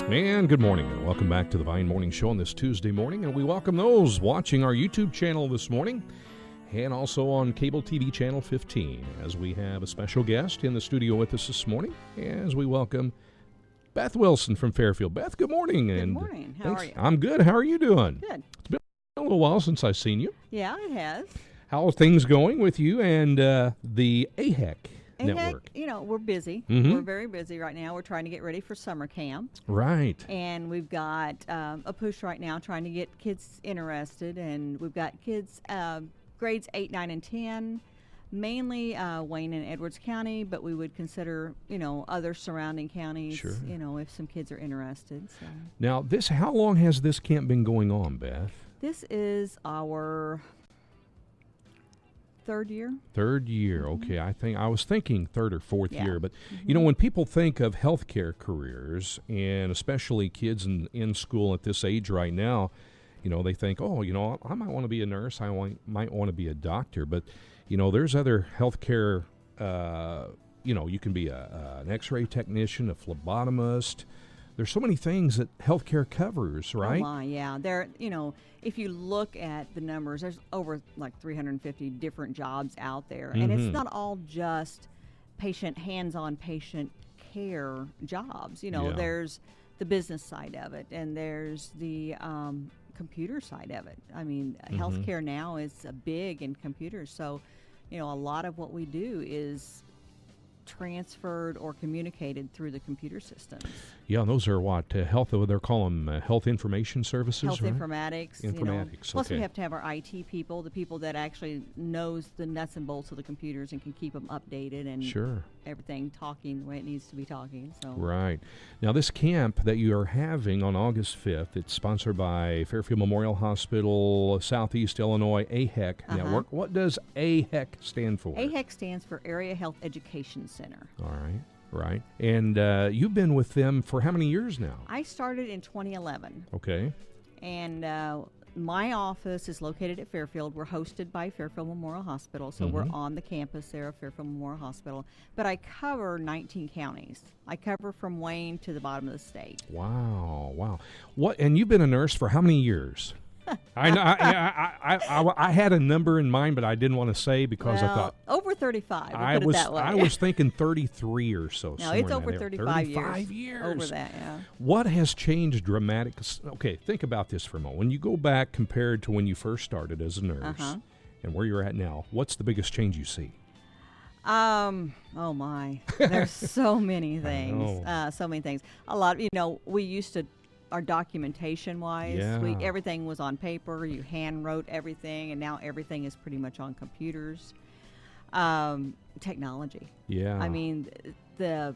And good morning, and welcome back to the Vine Morning Show on this Tuesday morning. And we welcome those watching our YouTube channel this morning and also on cable TV channel 15, as we have a special guest in the studio with us this morning as we welcome Beth Wilson from Fairfield. Beth, good morning. Good morning. How are you? I'm good. How are you doing? Good. It's been a little while since I've seen you. Yeah, it has. How are things going with you and the AHEC network? You know, we're busy. Mm-hmm. We're very busy right now. We're trying to get ready for summer camp. Right. And we've got a push right now trying to get kids interested. And we've got kids grades 8, 9, and 10, mainly Wayne and Edwards County, but we would consider, other surrounding counties, Sure. If some kids are interested. So. Now, how long has this camp been going on, Beth? This is our third year. Third year, Mm-hmm. okay. I was thinking third or fourth Yeah. year, but when people think of healthcare careers, and especially kids in school at this age right now, they think, I might want to be a nurse, might want to be a doctor, but there's other healthcare. You can be an X-ray technician, a phlebotomist. There's so many things that healthcare covers, right? Oh my, yeah. If you look at the numbers, there's over like 350 different jobs out there. And it's not all just hands-on patient care jobs. Yeah. There's the business side of it, and there's the computer side of it. I mean, healthcare now is big in computers. So, a lot of what we do is transferred or communicated through the computer systems. Yeah, and those are what they're calling health information services, Health right? informatics. Informatics. Plus, okay. we have to have our IT people, the people that actually knows the nuts and bolts of the computers and can keep them updated and Sure. everything talking the way it needs to be talking. So. Right. Now, this camp that you are having on August 5th, it's sponsored by Fairfield Memorial Hospital, Southeast Illinois, AHEC Network. What does AHEC stand for? AHEC stands for Area Health Education Center. All right. Right. And you've been with them for how many years now? I started in 2011. Okay. And my office is located at Fairfield. We're hosted by Fairfield Memorial Hospital, so we're on the campus there of Fairfield Memorial Hospital. But I cover 19 counties. I cover from Wayne to the bottom of the state. Wow. What? And you've been a nurse for how many years? I know. I had a number in mind, but I didn't want to say because I thought over 35. We'll put it that way. I was thinking 33 or so. No, it's over 35 years. 35 years. Over that, yeah. What has changed dramatically? Okay, think about this for a moment. When you go back compared to when you first started as a nurse and where you're at now, what's the biggest change you see? Oh my. There's so many things. So many things. A lot. We used to. Our documentation-wise, everything was on paper. You hand wrote everything, and now everything is pretty much on computers. Technology. Yeah. I mean, the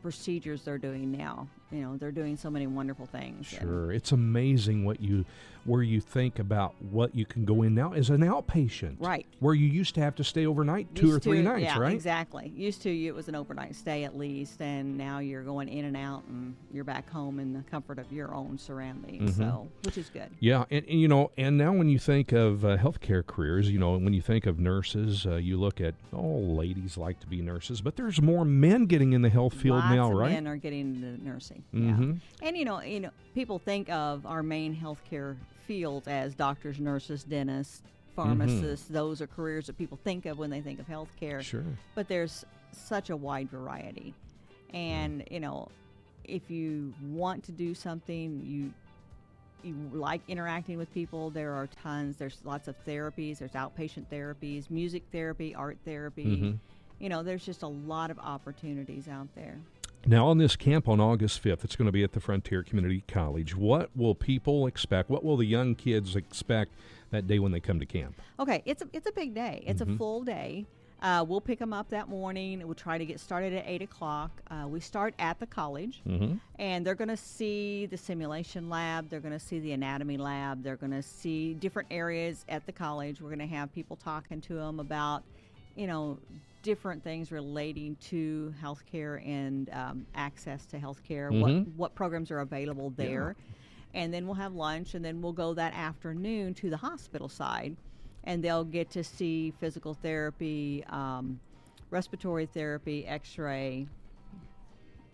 procedures they're doing now. They're doing so many wonderful things. Sure, it's amazing where you think about what you can go in now as an outpatient. Right. Where you used to have to stay overnight, 2 or 3 nights, yeah, right? Exactly. Used to, it was an overnight stay at least, and now you're going in and out, and you're back home in the comfort of your own surroundings. So, which is good. Yeah, and now when you think of healthcare careers, when you think of nurses, you look at ladies like to be nurses, but there's more men getting in the health field now, right? Lots of men are getting into nursing. Mm-hmm. Yeah. And people think of our main healthcare fields as doctors, nurses, dentists, pharmacists. Those are careers that people think of when they think of healthcare. Sure. But there's such a wide variety. And, if you want to do something, you like interacting with people, there's lots of therapies. There's outpatient therapies, music therapy, art therapy. There's just a lot of opportunities out there. Now, on this camp on August 5th, it's going to be at the Frontier Community College. What will people expect? What will the young kids expect that day when they come to camp? Okay, it's a big day. It's a full day. We'll pick them up that morning. We'll try to get started at 8 o'clock. We start at the college, and they're going to see the simulation lab. They're going to see the anatomy lab. They're going to see different areas at the college. We're going to have people talking to them about, different things relating to healthcare and access to healthcare, what programs are available there. And then we'll have lunch, and then we'll go that afternoon to the hospital side, and they'll get to see physical therapy, respiratory therapy, X-ray,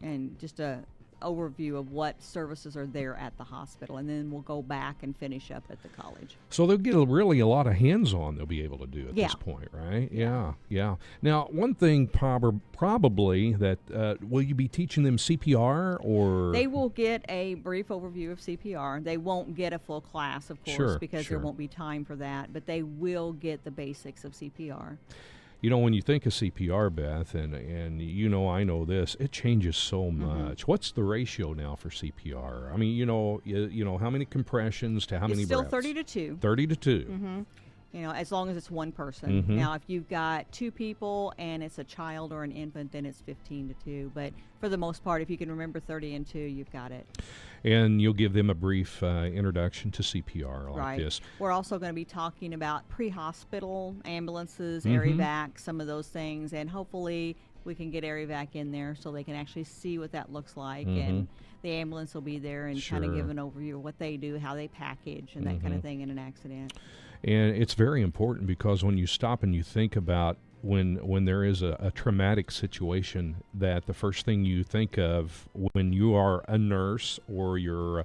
and just a overview of what services are there at the hospital, and then we'll go back and finish up at the college. So they'll get really a lot of hands-on they'll be able to do at this point, right? Yeah. Now, one thing probably that, will you be teaching them CPR or? They will get a brief overview of CPR. They won't get a full class, of course, because there won't be time for that, but they will get the basics of CPR. You know, when you think of CPR, Beth, and you know, I know this, it changes so much. What's the ratio now for CPR? I mean, you know, how many compressions to how many breaths? It's still 30 to 2. 30 to 2. You know, as long as it's one person. Now, if you've got 2 people and it's a child or an infant, then it's 15 to 2. But for the most part, if you can remember 30 and 2, you've got it. And you'll give them a brief introduction to CPR like this. We're also going to be talking about pre-hospital ambulances, AirEvac, some of those things, and hopefully we can get AirEvac in there so they can actually see what that looks like, and the ambulance will be there and kind of give an overview of what they do, how they package, and that kind of thing in an accident. And it's very important because when you stop and you think about when there is a traumatic situation, that the first thing you think of when you are a nurse or you're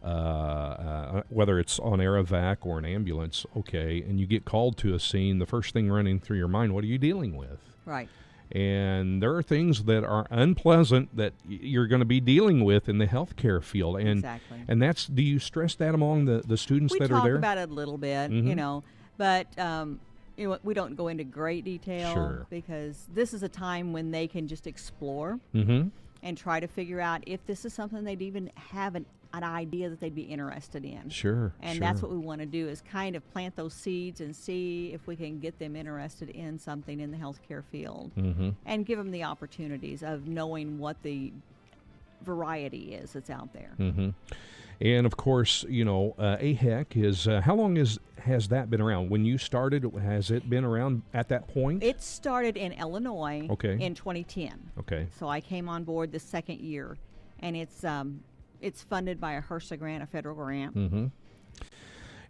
whether it's on AirEvac or an ambulance, and you get called to a scene, the first thing running through your mind, what are you dealing with? Right. And there are things that are unpleasant that you're going to be dealing with in the healthcare field. And and that's, do you stress that among the students that are there? We talk about it a little bit, you know, but you know, we don't go into great detail because this is a time when they can just explore and try to figure out if this is something they'd even have an idea that they'd be interested in. And that's what we want to do, is kind of plant those seeds and see if we can get them interested in something in the healthcare field and give them the opportunities of knowing what the variety is that's out there. And of course, you know, AHEC is, how long has that been around? When you started, has it been around at that point? It started in Illinois in 2010. So I came on board the second year, and it's funded by a HRSA grant, a federal grant.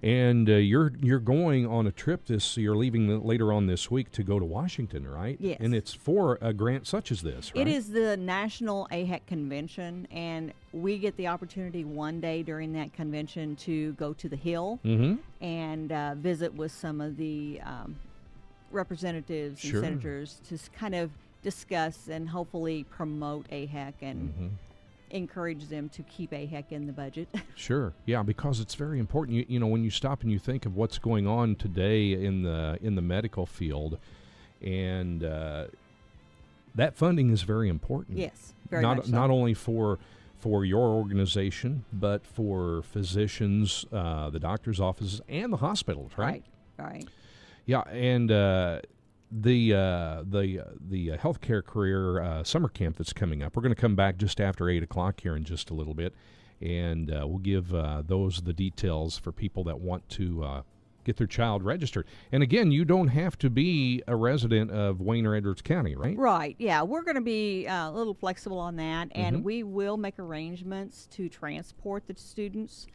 And you're going on a trip you're leaving later on this week to go to Washington, right? Yes. And it's for a grant such as this, right? It is the National AHEC Convention, and we get the opportunity one day during that convention to go to the Hill and visit with some of the representatives and senators to kind of discuss and hopefully promote AHEC and encourage them to keep AHEC in the budget. Yeah, because it's very important. You know, when you stop and you think of what's going on today in the medical field, and that funding is very important. Yes, very much so. Not only for your organization, but for physicians, the doctor's offices, and the hospitals, right? Right. Yeah, and the healthcare career summer camp that's coming up. We're going to come back just after 8 o'clock here in just a little bit, and we'll give those the details for people that want to get their child registered. And again, you don't have to be a resident of Wayne or Edwards County, right? Right, yeah. We're going to be a little flexible on that, and we will make arrangements to transport the students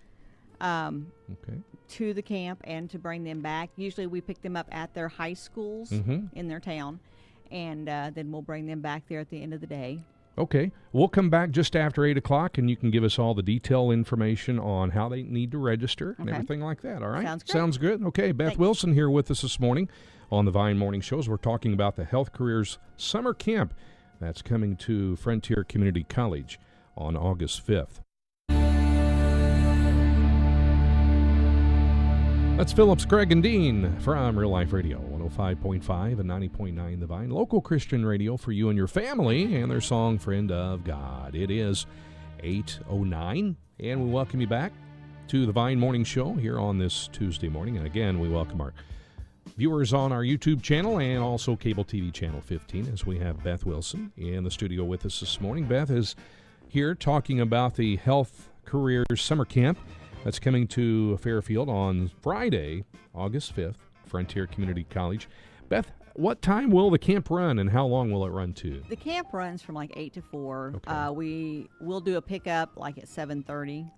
to the camp and to bring them back. Usually we pick them up at their high schools in their town, and then we'll bring them back there at the end of the day. Okay. We'll come back just after 8 o'clock, and you can give us all the detailed information on how they need to register and everything like that, all right? Sounds good. Sounds good. Okay, Beth Wilson here with us this morning on the Vine Morning Shows. We're talking about the Health Careers Summer Camp that's coming to Frontier Community College on August 5th. That's Phillips, Craig, and Dean from Real Life Radio, 105.5 and 90.9 The Vine, local Christian radio for you and your family, and their song, Friend of God. It is 8:09, and we welcome you back to the Vine Morning Show here on this Tuesday morning. And again, we welcome our viewers on our YouTube channel and also cable TV channel 15, as we have Beth Wilson in the studio with us this morning. Beth is here talking about the Health Careers Summer Camp that's coming to Fairfield on Friday, August 5th, Frontier Community College. Beth, what time will the camp run, and how long will it run to? The camp runs from like 8 to 4. Okay. We will do a pickup like at 7:30.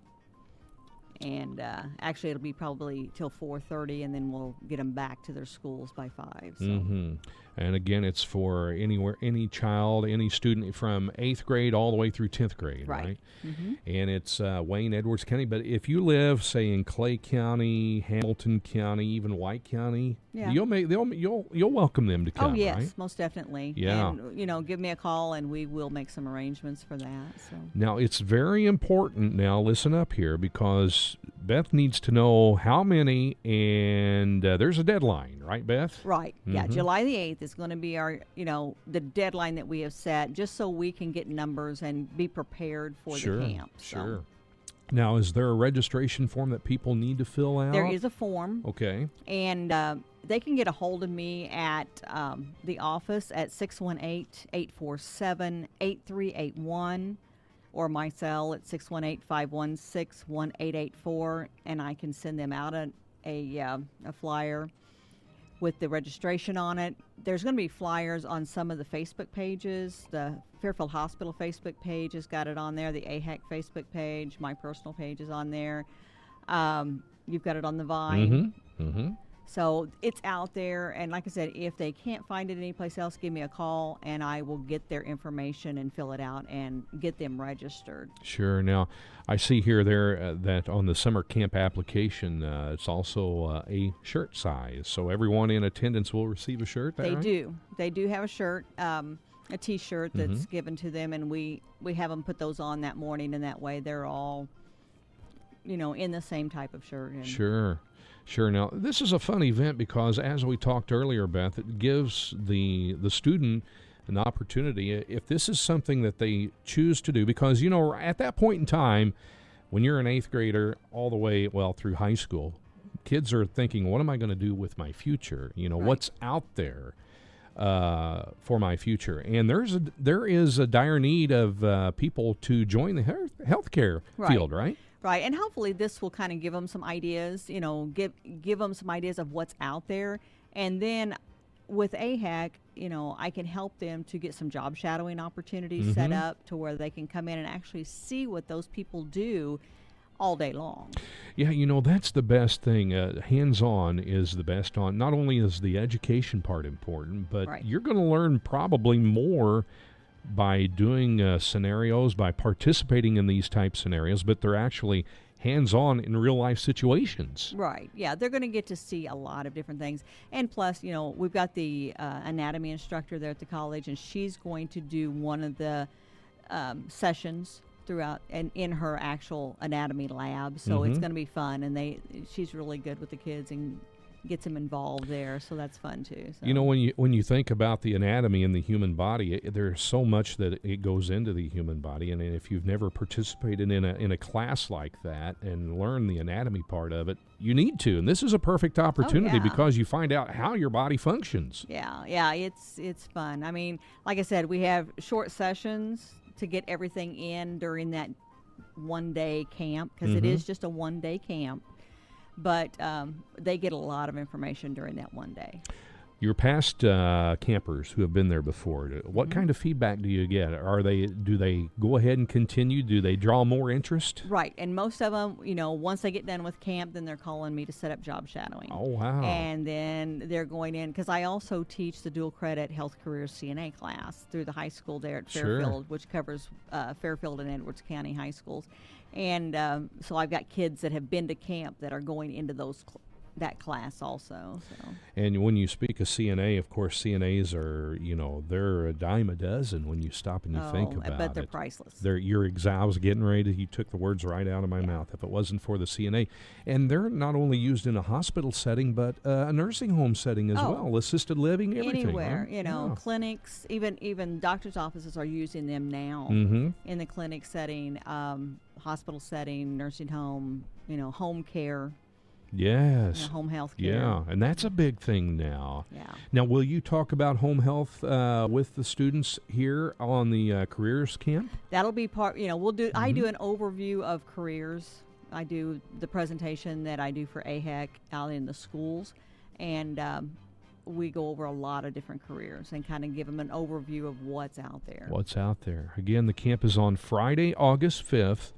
And actually, it'll be probably till 4:30, and then we'll get them back to their schools by 5. So. And again, it's for any child, any student from 8th grade all the way through 10th grade, right? Mm-hmm. And it's Wayne, Edwards County. But if you live, say, in Clay County, Hamilton County, even White County, you'll welcome them to come, Oh, yes, right? most definitely. Yeah. And, give me a call, and we will make some arrangements for that. So. Now, it's very important. Now, listen up here, because Beth needs to know how many, and there's a deadline, right, Beth? Right. Yeah, Mhm. July the 8th is going to be our, the deadline that we have set, just so we can get numbers and be prepared for the camp. So. Sure. Now, is there a registration form that people need to fill out? There is a form. Okay. And they can get a hold of me at the office at 618-847-8381, or my cell at 618-516-1884, and I can send them out a flyer with the registration on it. There's going to be flyers on some of the Facebook pages. The Fairfield Hospital Facebook page has got it on there. The AHEC Facebook page, my personal page is on there. You've got it on the Vine. Mm-hmm. Mm-hmm. So it's out there, and like I said, if they can't find it anyplace else, give me a call, and I will get their information and fill it out and get them registered. Sure. Now, I see here that on the summer camp application, it's also a shirt size, so everyone in attendance will receive a shirt. They right? do. They do have a shirt, a T-shirt that's given to them, and we have them put those on that morning, and that way they're all, in the same type of shirt. And Sure. Now, this is a fun event because, as we talked earlier, Beth, it gives the student an opportunity, if this is something that they choose to do, because, at that point in time, when you're an 8th grader all the way, through high school, kids are thinking, what am I going to do with my future? Right. What's out there for my future? And there is a dire need of people to join the healthcare field, right? Right, and hopefully this will kind of give them some ideas, give them some ideas of what's out there. And then with AHEC, I can help them to get some job shadowing opportunities set up to where they can come in and actually see what those people do all day long. Yeah, that's the best thing. Hands-on is the best on. Not only is the education part important, but you're going to learn probably more by doing scenarios, by participating in these type scenarios, but they're actually hands-on in real-life situations. Right, yeah, they're going to get to see a lot of different things. And plus, we've got the anatomy instructor there at the college, and she's going to do one of the sessions throughout and in her actual anatomy lab, so it's going to be fun. And she's really good with the kids and gets them involved there, so that's fun too. So. When you think about the anatomy in the human body, there's so much that it goes into the human body, and if you've never participated in a class like that and learned the anatomy part of it, you need to. And this is a perfect opportunity because you find out how your body functions. Yeah, it's fun. I mean, like I said, we have short sessions to get everything in during that one-day camp, because it is just a one-day camp. But they get a lot of information during that one day. Your past campers who have been there before, what kind of feedback do you get? Do they go ahead and continue? Do they draw more interest? Right, and most of them, once they get done with camp, then they're calling me to set up job shadowing. Oh, wow. And then they're going in, because I also teach the dual credit health careers CNA class through the high school there at Fairfield, which covers Fairfield and Edwards County high schools. And so I've got kids that have been to camp that are going into that class also. So. And when you speak of CNA, of course, CNAs are, they're a dime a dozen when you stop and you think about it. But they're priceless. I was getting ready you took the words right out of my mouth. If it wasn't for the CNA. And they're not only used in a hospital setting, but a nursing home setting as well, assisted living, everything. Anywhere, right? Clinics, even doctors' offices are using them now in the clinic setting, hospital setting, nursing home, home care. Yes. Home health care. Yeah, and that's a big thing now. Yeah. Now, will you talk about home health with the students here on the careers camp? That'll be part, we'll do, I do an overview of careers. I do the presentation that I do for AHEC out in the schools, and we go over a lot of different careers and kind of give them an overview of what's out there. What's out there. Again, the camp is on Friday, August 5th.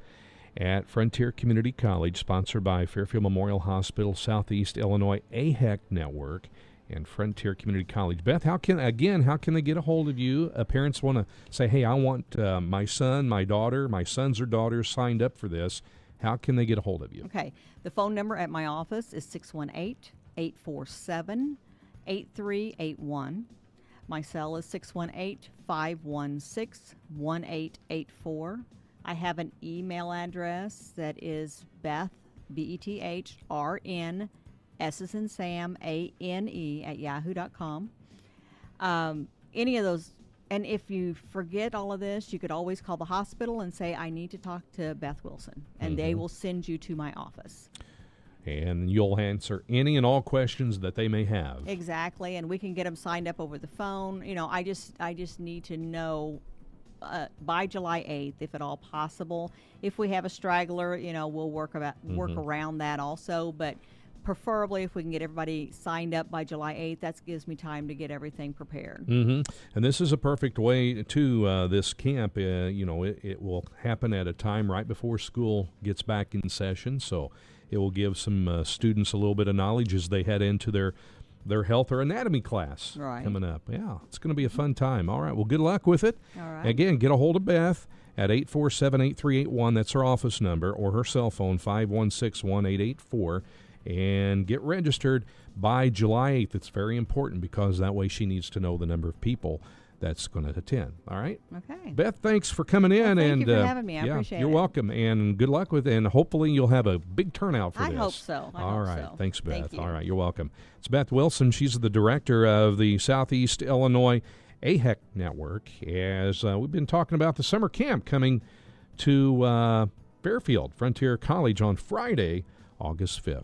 At Frontier Community College, sponsored by Fairfield Memorial Hospital, Southeast Illinois AHEC Network, and Frontier Community College. Beth, how can they get a hold of you? Parents want to say, hey, I want my son, my daughter, my sons or daughters signed up for this. How can they get a hold of you? Okay. The phone number at my office is 618-847-8381. My cell is 618-516-1884. I have an email address that is Beth, BETHRN, S as in Sam, ANE @yahoo.com. Any of those, and if you forget all of this, you could always call the hospital and say, I need to talk to Beth Wilson, and they will send you to my office. And you'll answer any and all questions that they may have. Exactly, and we can get them signed up over the phone. You know, I just need to know by July 8th, if at all possible. If we have a straggler, you know, we'll work around that also, but preferably if we can get everybody signed up by July 8th, that gives me time to get everything prepared. And this is a perfect way to this camp. You know, it will happen at a time right before school gets back in session, so it will give some students a little bit of knowledge as they head into their health or anatomy class coming up. Yeah, it's going to be a fun time. All right, well, good luck with it. All right. Again, get a hold of Beth at 847-8381. That's her office number, or her cell phone, 516-1884. And get registered by July 8th. It's very important because that way she needs to know the number of people that's going to attend. All right? Okay. Beth, thanks for coming in. Thank you for having me. I appreciate it. You're welcome. And good luck with it. And hopefully you'll have a big turnout for this. I hope so. All right. Thanks, Beth. Thank you. All right. You're welcome. It's Beth Wilson. She's the director of the Southeast Illinois AHEC Network, as we've been talking about the summer camp coming to Fairfield Frontier College on Friday, August 5th.